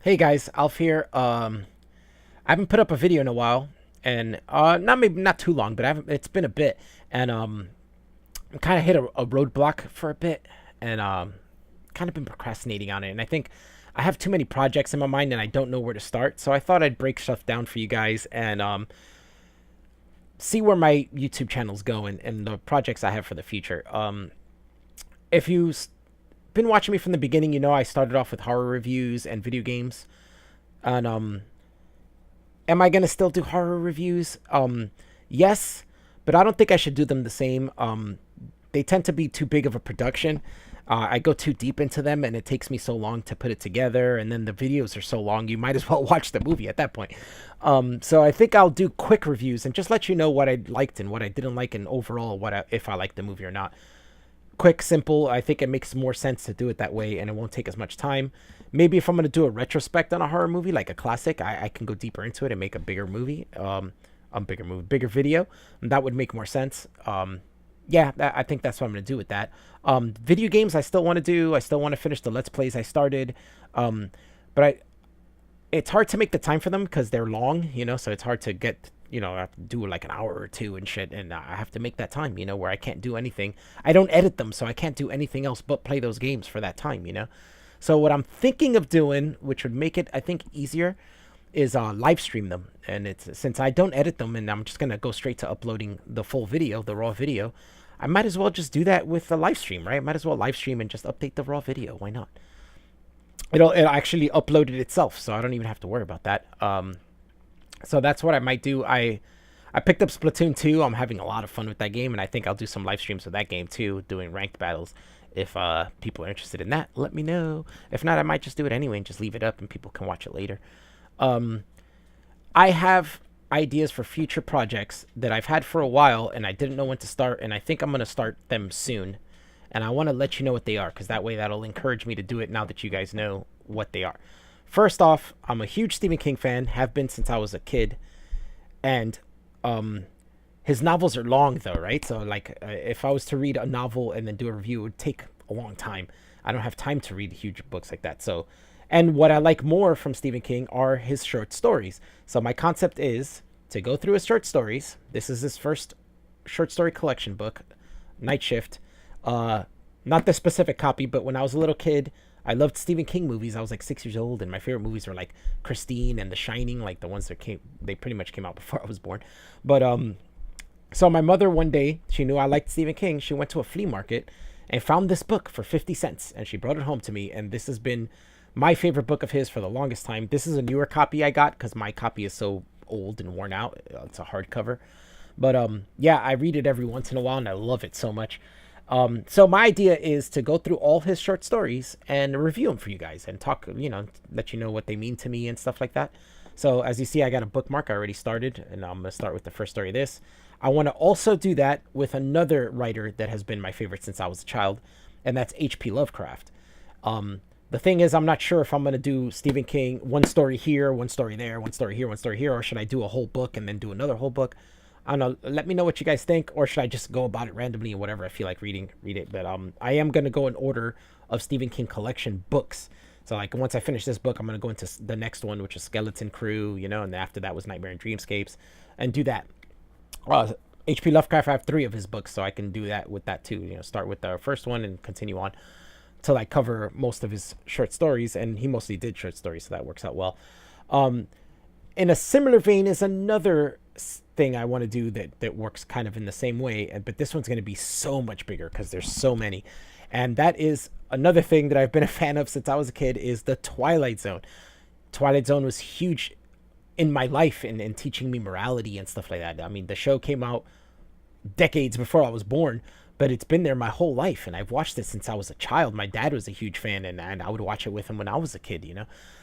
Hey guys, Alf here. I haven't put up a video in a while, and not too long, but I haven't. It's been a bit, and I'm kind of hit a roadblock for a bit, and kind of been procrastinating on it. And I think I have too many projects in my mind, and I don't know where to start. So I thought I'd break stuff down for you guys and see where my YouTube channel's going and the projects I have for the future. If you've been watching me from the beginning, you know I started off with horror reviews and video games, and am I gonna still do horror reviews? Yes, but I don't think I should do them the same. They tend to be too big of a production. I go too deep into them, and it takes me so long to put it together. And then the videos are so long, you might as well watch the movie at that point. So I think I'll do quick reviews and just let you know what I liked and what I didn't like, and overall if I liked the movie or not. Quick, simple. I think it makes more sense to do it that way, and it won't take as much time. Maybe if I'm gonna do a retrospect on a horror movie, like a classic, I can go deeper into it and make a bigger movie, bigger video. And that would make more sense. Yeah, I think that's what I'm gonna do with that. Video games, I still want to do. I still want to finish the Let's Plays I started, but it's hard to make the time for them because they're long, so it's hard to get, I have to do like an hour or two and shit, and I have to make that time, where I can't do anything. I don't edit them, so I can't do anything else but play those games for that time. So what I'm thinking of doing, which would make it, I think, easier, is live stream them. And it's since I don't edit them and I'm just gonna go straight to uploading the full video, the raw video, I might as well just do that with the live stream, right? I might as well live stream and just update the raw video. Why not? It'll actually upload it itself, so I don't even have to worry about that. So that's what I might do. I picked up Splatoon 2. I'm having a lot of fun with that game, and I think I'll do some live streams of that game too, doing ranked battles. If people are interested in that, let me know. If not, I might just do it anyway and just leave it up, and people can watch it later. Um, I have ideas for future projects that I've had for a while, and I didn't know when to start, and I think I'm gonna start them soon. And I want to let you know what they are, because that way that'll encourage me to do it now that you guys know what they are. First off, I'm a huge Stephen King fan, have been since I was a kid, and um, his novels are long though, right? So like, if I was to read a novel and then do a review, it would take a long time. I don't have time to read huge books like that. So, and what I like more from Stephen King are his short stories. So my concept is to go through his short stories. This is his first short story collection book, Night Shift. Uh, Not the specific copy, but when I was a little kid, I loved Stephen King movies. I was like 6 years old, and my favorite movies were like Christine and The Shining, like the ones that they pretty much came out before I was born. But so my mother one day, she knew I liked Stephen King. She went to a flea market and found this book for 50 cents, and she brought it home to me. And this has been my favorite book of his for the longest time. This is a newer copy I got because my copy is so old and worn out. It's a hardcover. But yeah, I read it every once in a while, and I love it so much. So my idea is to go through all his short stories and review them for you guys and talk, let you know what they mean to me and stuff like that. So as you see, I got a bookmark I already started, and I'm gonna start with the first story of this. I want to also do that with another writer that has been my favorite since I was a child, and that's H.P. Lovecraft. The thing is, I'm not sure if I'm gonna do Stephen King, one story here, one story there, one story here, one story here, or should I do a whole book and then do another whole book? I don't know. Let me know what you guys think, or should I just go about it randomly and whatever I feel like reading, read it. But I am gonna go in order of Stephen King collection books. So like once I finish this book, I'm gonna go into the next one, which is Skeleton Crew, and after that was Nightmare and Dreamscapes, and do that. H.P. Lovecraft, I have 3 of his books, so I can do that with that too. Start with the first one and continue on till I cover most of his short stories, and he mostly did short stories, so that works out well. Um, in a similar vein is another thing I want to do that works kind of in the same way, but this one's going to be so much bigger because there's so many, and that is another thing that I've been a fan of since I was a kid is the Twilight Zone. Twilight Zone was huge in my life and teaching me morality and stuff like that. I mean, the show came out decades before I was born, but it's been there my whole life, and I've watched it since I was a child. My dad was a huge fan, and I would watch it with him when I was a kid,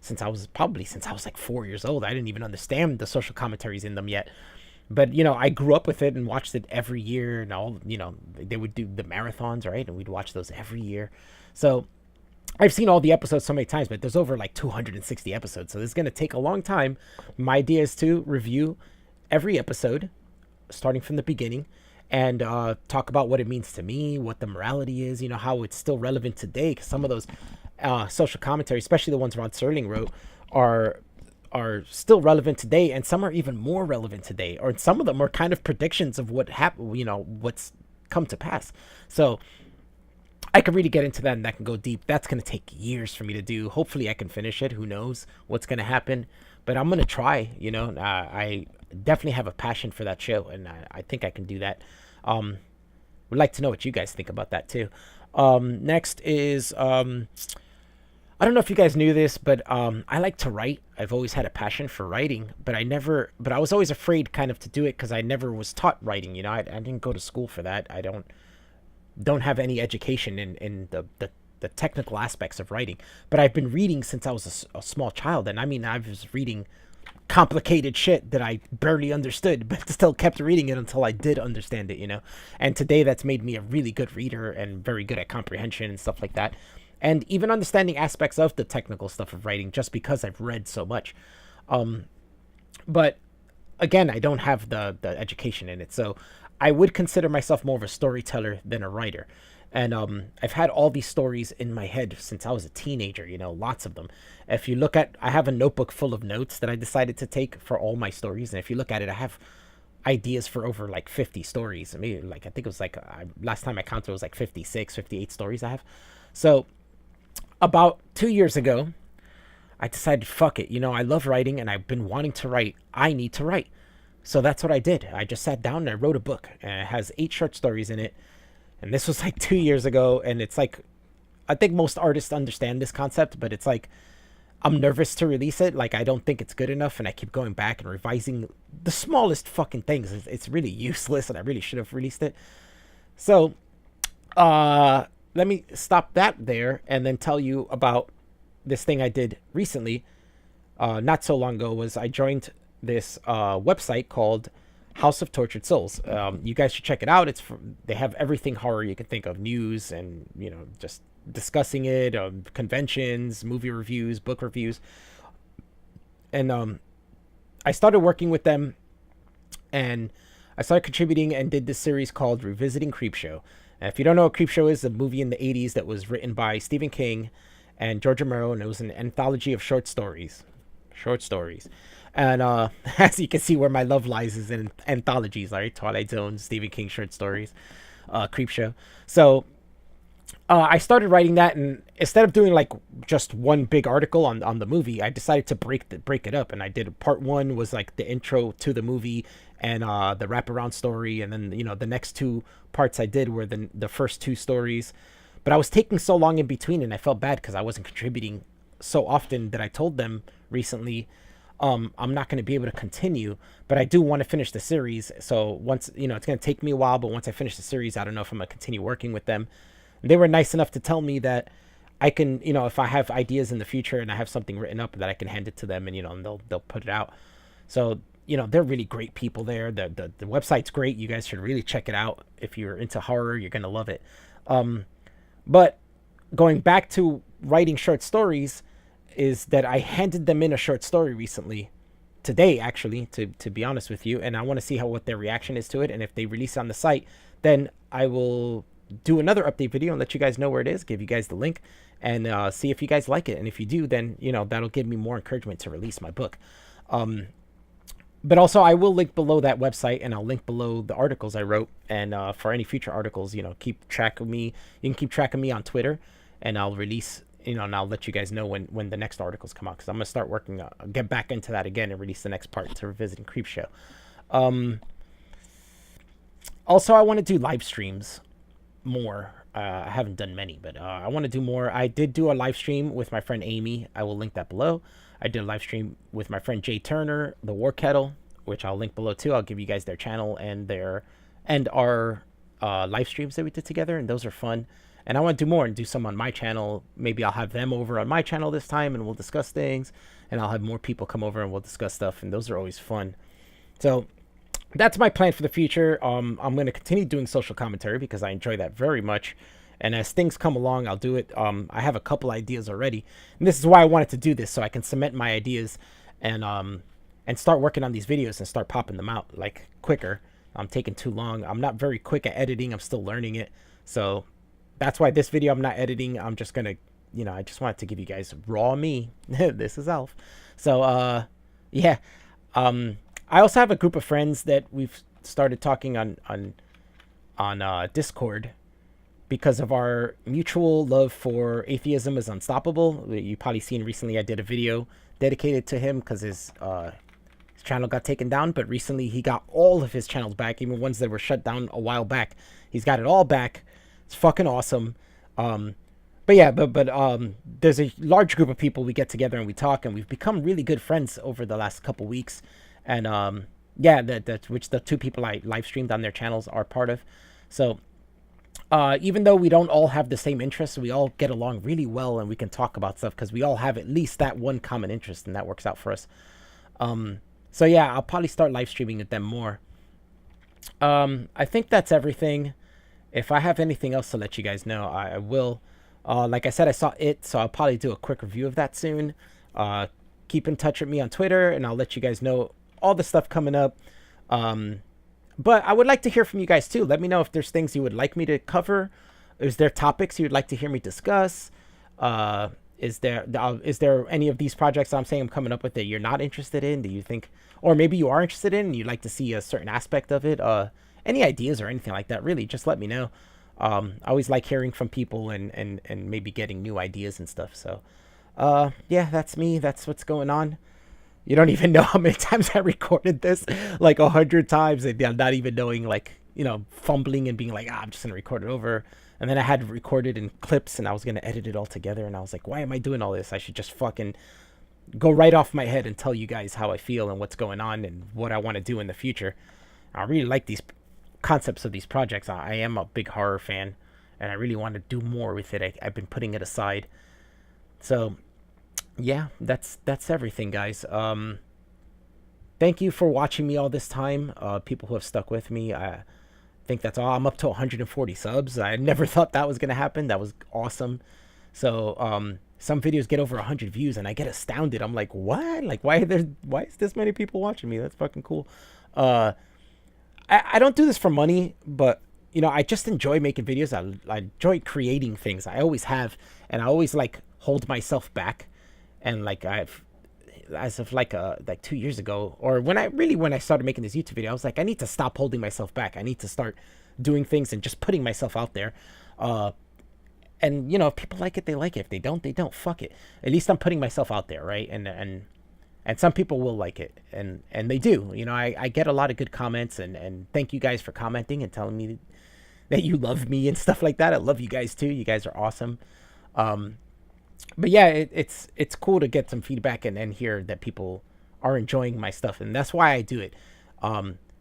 since I was like 4 years old. I didn't even understand the social commentaries in them yet. But, I grew up with it and watched it every year, and they would do the marathons, right? And we'd watch those every year. So I've seen all the episodes so many times, but there's over like 260 episodes. So this is going to take a long time. My idea is to review every episode, starting from the beginning, and talk about what it means to me, what the morality is, how it's still relevant today. Because some of those social commentary, especially the ones Rod Serling wrote, are still relevant today, and some are even more relevant today, or some of them are kind of predictions of what happened, what's come to pass. So I could really get into that, and that can go deep. That's going to take years for me to do. Hopefully I can finish it. Who knows what's going to happen, but I'm going to try. I definitely have a passion for that show, and I think I can do that. Would like to know what you guys think about that too. Next is I don't know if you guys knew this, but I like to write. I've always had a passion for writing, but I was always afraid kind of to do it because I never was taught writing. I didn't go to school for that. I don't have any education in the technical aspects of writing, but I've been reading since I was a small child. And I mean, I was reading complicated shit that I barely understood, but still kept reading it until I did understand it. And today that's made me a really good reader and very good at comprehension and stuff like that. And even understanding aspects of the technical stuff of writing just because I've read so much. But again, I don't have the education in it. So I would consider myself more of a storyteller than a writer. And I've had all these stories in my head since I was a teenager, lots of them. If you look at, I have a notebook full of notes that I decided to take for all my stories. And if you look at it, I have ideas for over like 50 stories. I mean, I think it was last time I counted, it was like 56, 58 stories I have. So about 2 years ago, I decided, fuck it. I love writing and I've been wanting to write. I need to write. So that's what I did. I just sat down and I wrote a book. And it has 8 short stories in it. And this was like 2 years ago. And it's like, I think most artists understand this concept, but it's like, I'm nervous to release it. Like, I don't think it's good enough. And I keep going back and revising the smallest fucking things. It's really useless and I really should have released it. So, let me stop that there and then tell you about this thing I did recently. Not so long ago was I joined this website called House of Tortured Souls. You guys should check it out. They have everything horror you can think of, news and just discussing it, conventions, movie reviews, book reviews. And I started working with them, and I started contributing and did this series called Revisiting Creepshow. And if you don't know what Creepshow is, a movie in the 80s that was written by Stephen King and George Romero, and it was an anthology of short stories. And as you can see, where my love lies is in anthologies, right? Twilight Zone, Stephen King short stories, Creepshow. So I started writing that, and instead of doing like just one big article on the movie, I decided to break it up. And I did part 1 was like the intro to the movie and the wraparound story, and then the next 2 parts I did were the first 2 stories. But I was taking so long in between, and I felt bad because I wasn't contributing so often that I told them recently, I'm not going to be able to continue, but I do want to finish the series. So once, it's going to take me a while, but once I finish the series, I don't know if I'm going to continue working with them. And they were nice enough to tell me that I can, if I have ideas in the future and I have something written up, that I can hand it to them, and, and they'll put it out. So, they're really great people there. The website's great. You guys should really check it out. If you're into horror, you're going to love it. But going back to writing short stories, is that I handed them in a short story recently, today actually, to be honest with you, and I want to see what their reaction is to it. And if they release it on the site, then I will do another update video and let you guys know where it is, give you guys the link, and see if you guys like it. And if you do, then that'll give me more encouragement to release my book. But also I will link below that website, and I'll link below the articles I wrote, and for any future articles, keep track of me. You can keep track of me on Twitter, and I'll release, and I'll let you guys know when the next articles come out, because I'm going to start working, get back into that again and release the next part to Revisiting Creepshow. Also, I want to do live streams more. I haven't done many, but I want to do more. I did do a live stream with my friend Aimee. I will link that below. I did a live stream with my friend Jay Turner, the War Kettle, which I'll link below too. I'll give you guys their channel and our live streams that we did together, and those are fun. And I want to do more and do some on my channel. Maybe I'll have them over on my channel this time, and we'll discuss things. And I'll have more people come over and we'll discuss stuff, and those are always fun. So that's my plan for the future. I'm going to continue doing social commentary because I enjoy that very much. And as things come along, I'll do it. I have a couple ideas already, and this is why I wanted to do this, so I can cement my ideas and start working on these videos and start popping them out like quicker. I'm taking too long. I'm not very quick at editing. I'm still learning it. So that's why this video I'm not editing. I'm just going to you know, I just wanted to give you guys raw me. This is Elf. So yeah. I also have a group of friends that we've started talking on Discord because of our mutual love for Atheism is Unstoppable. You probably seen recently I did a video dedicated to him because his channel got taken down, but recently he got all of his channels back, even ones that were shut down a while back. He's got it all back. It's fucking awesome. But yeah, there's a large group of people we get together and we talk, and we've become really good friends over the last couple weeks. And yeah, that which the two people I live streamed on their channels are part of. So even though we don't all have the same interests, we all get along really well, and we can talk about stuff because we all have at least that one common interest, and that works out for us. So yeah, I'll probably start live streaming with them more. I think that's everything. If I have anything else to let you guys know, I will. Like I said, I saw it, so I'll probably do a quick review of that soon. Keep in touch with me on Twitter, and I'll let you guys know all the stuff coming up. But I would like to hear from you guys too. Let me know if there's things you would like me to cover. Is there topics you'd like to hear me discuss? Is there any of these projects I'm saying I'm coming up with that you're not interested in? Do you think, or maybe you are interested in and you'd like to see a certain aspect of it? Any ideas or anything like that, really, just let me know. I always like hearing from people and maybe getting new ideas and stuff. So yeah, that's me. That's what's going on. You don't even know how many times I recorded this, like 100 times, and I'm not even knowing, like, you know, fumbling and being like, I'm just gonna record it over. And then I had to record it in clips, and I was gonna edit it all together, and I was like, why am I doing all this? I should just fucking go right off my head and tell you guys how I feel and what's going on and what I want to do in the future. I really like these concepts of these projects. I am a big horror fan, and I really want to do more with it. I've been putting it aside. So yeah, that's everything, guys. Thank you for watching me all this time. People who have stuck with me. I think that's all. I'm up to 140 subs. I never thought that was gonna happen. That was awesome. So some videos get over 100 views, and I get astounded. I'm like, what? Like, why is this many people watching me? That's fucking cool. I don't do this for money, but you know, I just enjoy making videos. I enjoy creating things. I always have, and I always like hold myself back. And like as of like 2 years ago, or when I started making this YouTube video, I was like, I need to stop holding myself back. I need to start doing things and just putting myself out there. And you know, if people like it, they like it. If they don't, they don't. Fuck it. At least I'm putting myself out there, right? And some people will like it, and they do. You know, I get a lot of good comments, and thank you guys for commenting and telling me that you love me and stuff like that. I love you guys too. You guys are awesome. But yeah, it's cool to get some feedback and hear that people are enjoying my stuff, and that's why I do it.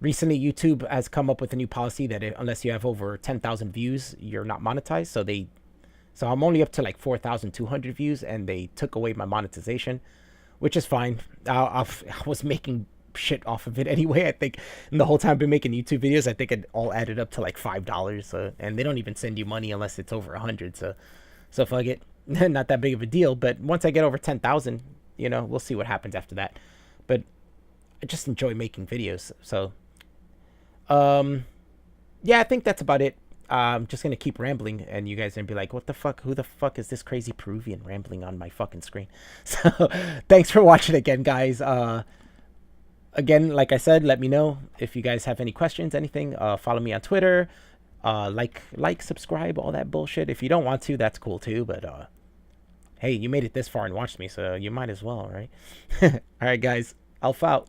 Recently, YouTube has come up with a new policy that unless you have over 10,000 views, you're not monetized. So I'm only up to like 4,200 views, and they took away my monetization, which is fine. I was making shit off of it anyway. I think, and the whole time I've been making YouTube videos, I think it all added up to like $5. And they don't even send you money unless it's over 100. So fuck it. Not that big of a deal. But once I get over 10,000, you know, we'll see what happens after that. But I just enjoy making videos. So yeah, I think that's about it. I'm just gonna keep rambling, and you guys are gonna be like, what the fuck? Who the fuck is this crazy Peruvian rambling on my fucking screen? So thanks for watching again, guys. Again, like I said, let me know if you guys have any questions, anything. Follow me on Twitter. Like, subscribe, all that bullshit. If you don't want to, that's cool too. But hey, you made it this far and watched me, so you might as well, right? All right, guys. Alpha out.